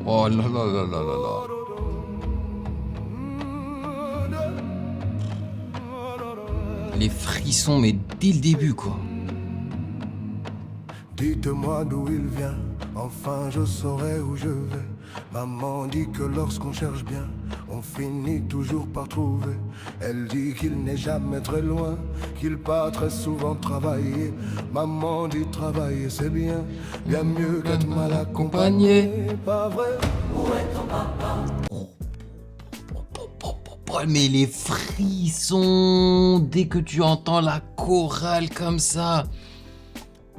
Oh là là là là là là. Les frissons, mais dès le début, quoi. Dites-moi d'où il vient, enfin je saurai où je vais. Maman dit que lorsqu'on cherche bien, on finit toujours par trouver. Elle dit qu'il n'est jamais très loin, qu'il part très souvent travailler. Maman dit travailler c'est bien, bien mieux qu'être mal accompagné. Pas vrai? Où est ton papa? Mais les frissons, dès que tu entends la chorale comme ça,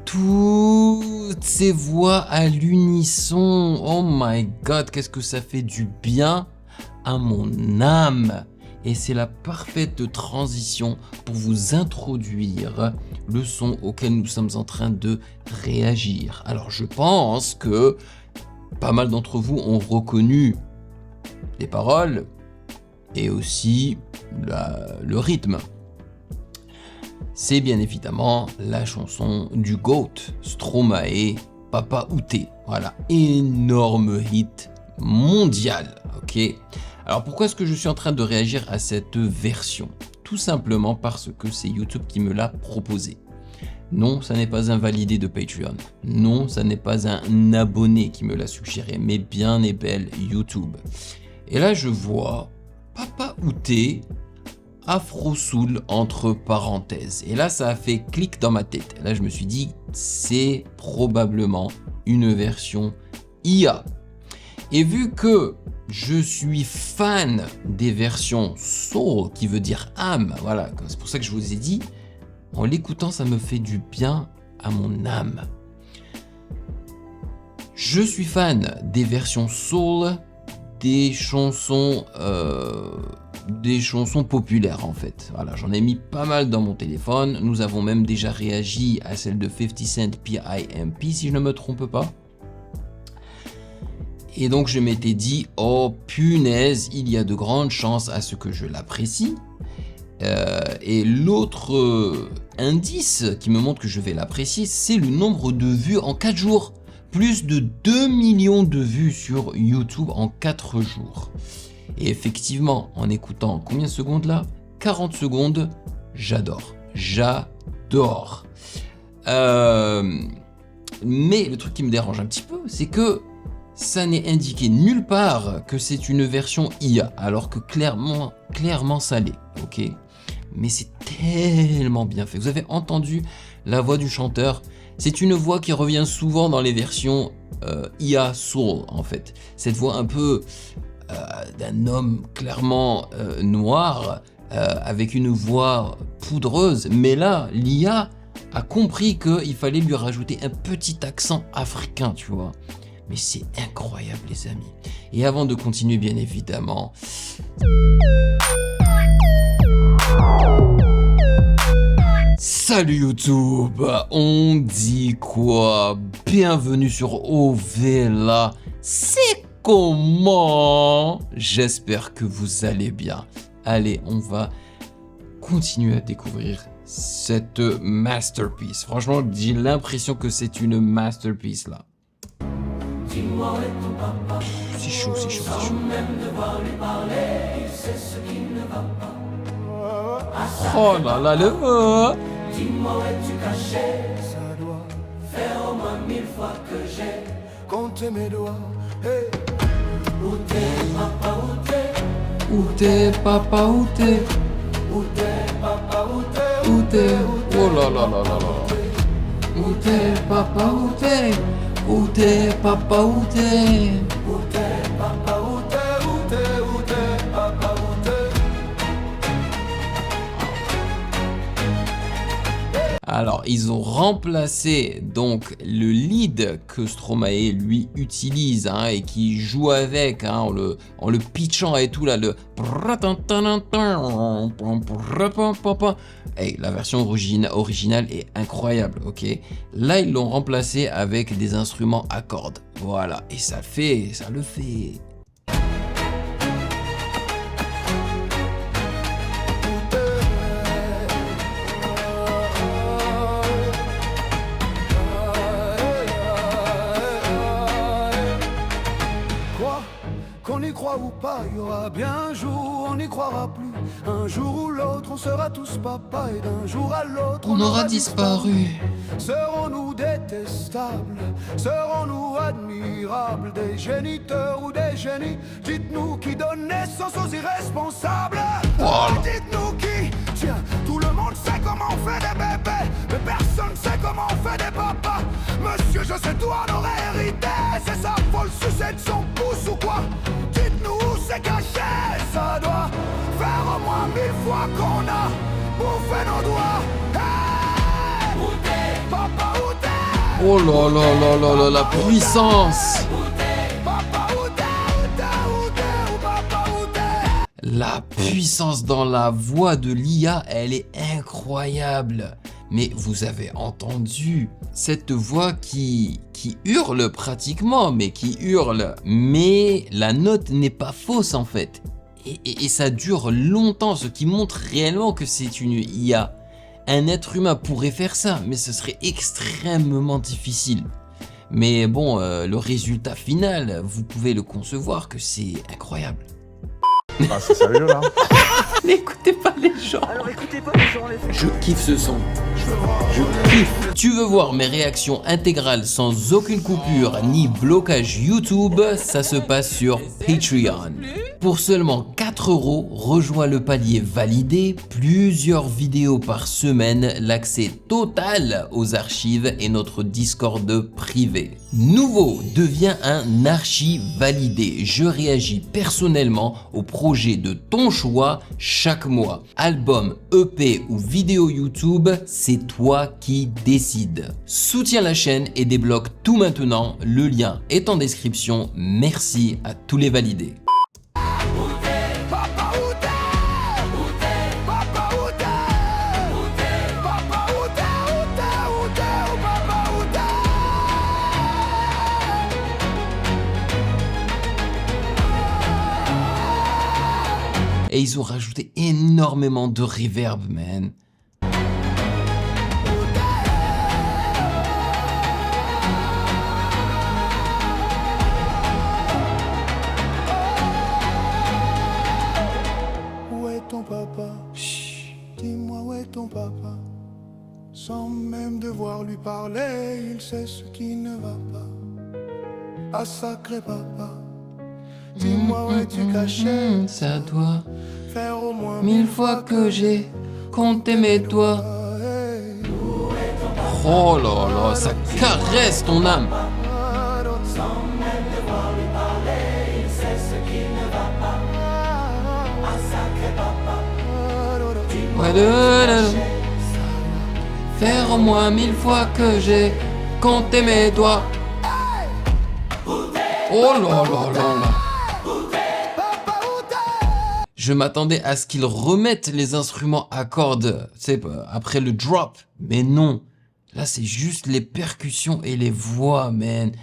toutes ces voix à l'unisson, oh my god, qu'est-ce que ça fait du bien à mon âme. Et c'est la parfaite transition pour vous introduire le son auquel nous sommes en train de réagir. Alors je pense que pas mal d'entre vous ont reconnu les paroles et aussi le rythme. C'est bien évidemment la chanson du GOAT, Stromae, Papa Outé. Voilà, énorme hit mondial, ok. Alors pourquoi est-ce que je suis en train de réagir à cette version? Tout simplement parce que c'est YouTube qui me l'a proposé. Non, ça n'est pas un validé de Patreon. Non, ça n'est pas un abonné qui me l'a suggéré, mais bien et belle YouTube. Et là je vois Papa Outé, Afro Soul entre parenthèses. Et là, ça a fait clic dans ma tête. Et là, je me suis dit, c'est probablement une version IA. Et vu que je suis fan des versions soul, qui veut dire âme, voilà, c'est pour ça que je vous ai dit, en l'écoutant, ça me fait du bien à mon âme. Je suis fan des versions soul, des chansons populaires en fait. Voilà, j'en ai mis pas mal dans mon téléphone. Nous avons même déjà réagi à celle de 50 Cent PIMP si je ne me trompe pas. Et donc je m'étais dit, oh punaise, il y a de grandes chances à ce que je l'apprécie. Et l'autre indice qui me montre que je vais l'apprécier, c'est le nombre de vues en 4 jours. Plus de 2 millions de vues sur YouTube en 4 jours. Et effectivement, en écoutant combien de secondes là? 40 secondes, j'adore. J'adore. Mais le truc qui me dérange un petit peu, c'est que ça n'est indiqué nulle part que c'est une version IA, alors que clairement ça l'est, ok? Mais c'est tellement bien fait. Vous avez entendu la voix du chanteur? C'est une voix qui revient souvent dans les versions IA Soul, en fait. Cette voix un peu d'un homme clairement noir, avec une voix poudreuse. Mais là, l'IA a compris qu'il fallait lui rajouter un petit accent africain, tu vois. Mais c'est incroyable, les amis. Et avant de continuer, bien évidemment... Salut YouTube, on dit quoi? Bienvenue sur Ovela. C'est comment? J'espère que vous allez bien. Allez, on va continuer à découvrir cette masterpiece. Franchement, j'ai l'impression que c'est une masterpiece là. C'est chaud, c'est chaud, c'est chaud. Oh là là, le mot. Dis-moi où es-tu caché? Ça doit faire au moins 1000 fois que j'ai compté mes doigts. Hey. Où t'es, papa, où t'es? Où t'es, papa, où t'es? Où t'es, papa, où t'es? Où t'es? Oh là là là là là. Où t'es, papa, où t'es? Où t'es, papa, où t'es? Où t'es, papa, où t'es? Où t'es, où t'es, papa, où t'es? Alors, ils ont remplacé donc le lead que Stromae lui utilise hein, et qui joue avec hein, en le pitchant et tout là, le hey, la version originale est incroyable, ok. Là, ils l'ont remplacé avec des instruments à cordes, voilà, et ça le fait. papa, il y aura bien un jour où on n'y croira plus. Un jour ou l'autre, on sera tous papa, et d'un jour à l'autre, On aura disparu. Serons-nous détestables? Serons-nous admirables? Des géniteurs ou des génies? Dites-nous qui donne naissance aux irresponsables. Voilà. Dites-nous qui? Tiens, tout le monde sait comment on fait des bébés, mais personne sait comment on fait des papas. Monsieur, je sais tout en aurait hérité. C'est ça, faut le sucer de son pouce ou quoi? Dites-nous où c'est caché. Ça doit faire au moins 1000 fois qu'on a bouffé nos doigts. Hey! Où t'es? Papa, où t'es? Oh là là là là là, la puissance. Papa, où t'es? Où t'es? Où t'es? Où papa, où t'es? La puissance dans la voix de l'IA, elle est incroyable. Mais vous avez entendu cette voix qui hurle pratiquement, mais qui hurle. Mais la note n'est pas fausse en fait. Et ça dure longtemps, ce qui montre réellement que c'est une IA. Un être humain pourrait faire ça, mais ce serait extrêmement difficile. Mais bon, le résultat final, vous pouvez le concevoir que c'est incroyable. Ah, c'est sérieux là? N'écoutez pas les gens. Alors écoutez pas les gens, les faits. Je kiffe ce son. Je kiffe. Tu veux voir mes réactions intégrales sans aucune coupure ni blocage YouTube? Ça se passe sur Patreon. Pour seulement 4 €, rejoins le palier validé, plusieurs vidéos par semaine, l'accès total aux archives et notre Discord privé. Nouveau, deviens un archi validé. Je réagis personnellement au projet de ton choix chaque mois. Album, EP ou vidéo YouTube, c'est toi qui décides. Soutiens la chaîne et débloque tout maintenant. Le lien est en description. Merci à tous les validés. Papa, où t'es? Où t'es? Papa, où t'es? Où t'es? Papa, où t'es? Où t'es? Où t'es? Où papa, où t'es? Et ils ont rajouté énormément de reverb, man. Où est ton papa? Dis-moi où est ton papa? Sans même devoir lui parler, il sait ce qui ne va pas. Ah sacré papa, dis-moi où es-tu caché? Ça doit Faire au moins 1000 fois que j'ai compté mes doigts. Hey. Oh là là, ça caresse ton âme. Ouais, faire au moins 1000 fois que j'ai compté mes doigts. Oh là là là là. Je m'attendais à ce qu'ils remettent les instruments à cordes, tu sais, après le drop. Mais non. Là, c'est juste les percussions et les voix, man.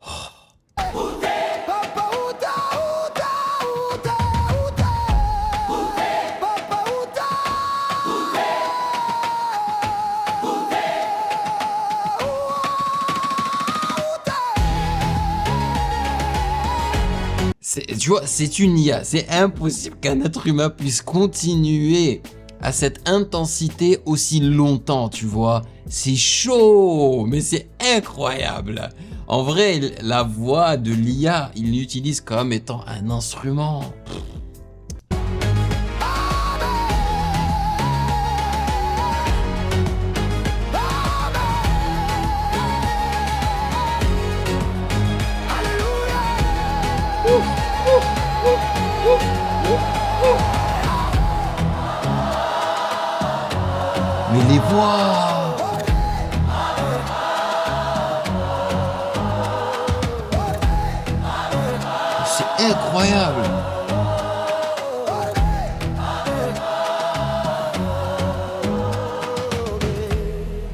Papa, où t'es? Où t'es? Où t'es? Où t'es? Papa, où t'es? Tu vois, c'est une IA. C'est impossible qu'un être humain puisse continuer à cette intensité aussi longtemps, tu vois. C'est chaud, mais c'est incroyable. En vrai, la voix de l'IA, il l'utilise comme étant un instrument. Mais les voix! C'est incroyable!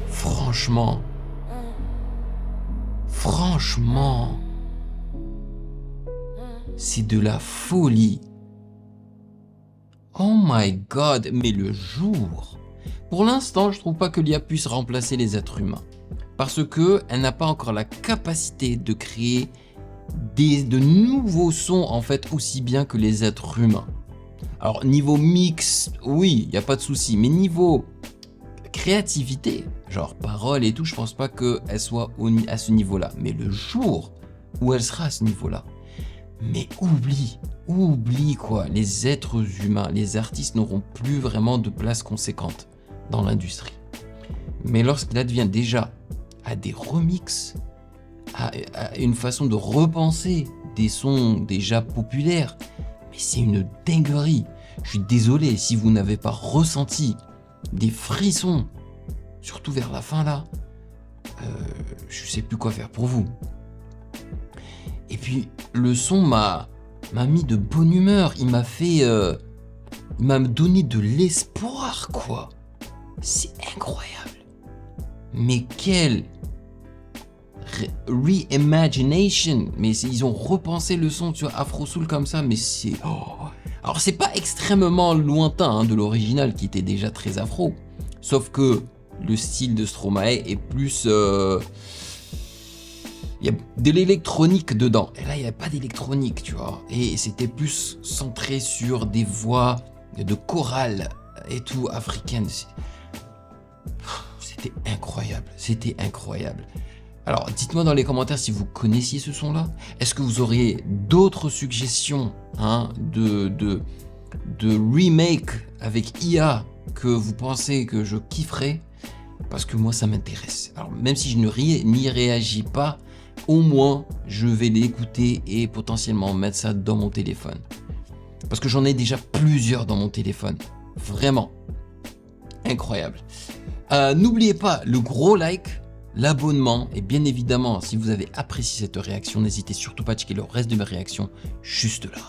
Franchement, c'est de la folie. Oh my god, mais le jour! Pour l'instant, je trouve pas que l'IA puisse remplacer les êtres humains. Parce que elle n'a pas encore la capacité de créer de nouveaux sons en fait aussi bien que les êtres humains. Alors niveau mix, oui, il n'y a pas de souci, mais niveau créativité, genre paroles et tout, je pense pas qu'elle soit à ce niveau-là. Mais le jour où elle sera à ce niveau-là, mais oublie quoi, les êtres humains, les artistes n'auront plus vraiment de place conséquente dans l'industrie. Mais lorsqu'il advient déjà à des remixes, à une façon de repenser des sons déjà populaires, mais c'est une dinguerie. Je suis désolé si vous n'avez pas ressenti des frissons, surtout vers la fin là, je sais plus quoi faire pour vous. Et puis le son m'a mis de bonne humeur, il m'a donné de l'espoir quoi. C'est incroyable. Mais quelle reimagination. Mais ils ont repensé le son sur Afro Soul comme ça, mais c'est... Alors c'est pas extrêmement lointain de l'original qui était déjà très afro. Sauf que le style de Stromae est plus... Il y a de l'électronique dedans. Et là, il n'y a pas d'électronique, tu vois. Et c'était plus centré sur des voix de chorale et tout, africaines. C'était incroyable. C'était incroyable. Alors, dites-moi dans les commentaires si vous connaissiez ce son-là. Est-ce que vous auriez d'autres suggestions de remake avec IA que vous pensez que je kifferais? Parce que moi, ça m'intéresse. Alors, même si je n'y réagis pas, au moins, je vais l'écouter et potentiellement mettre ça dans mon téléphone. Parce que j'en ai déjà plusieurs dans mon téléphone. Vraiment. Incroyable. N'oubliez pas le gros like, l'abonnement et bien évidemment, si vous avez apprécié cette réaction, n'hésitez surtout pas à checker le reste de mes réactions juste là.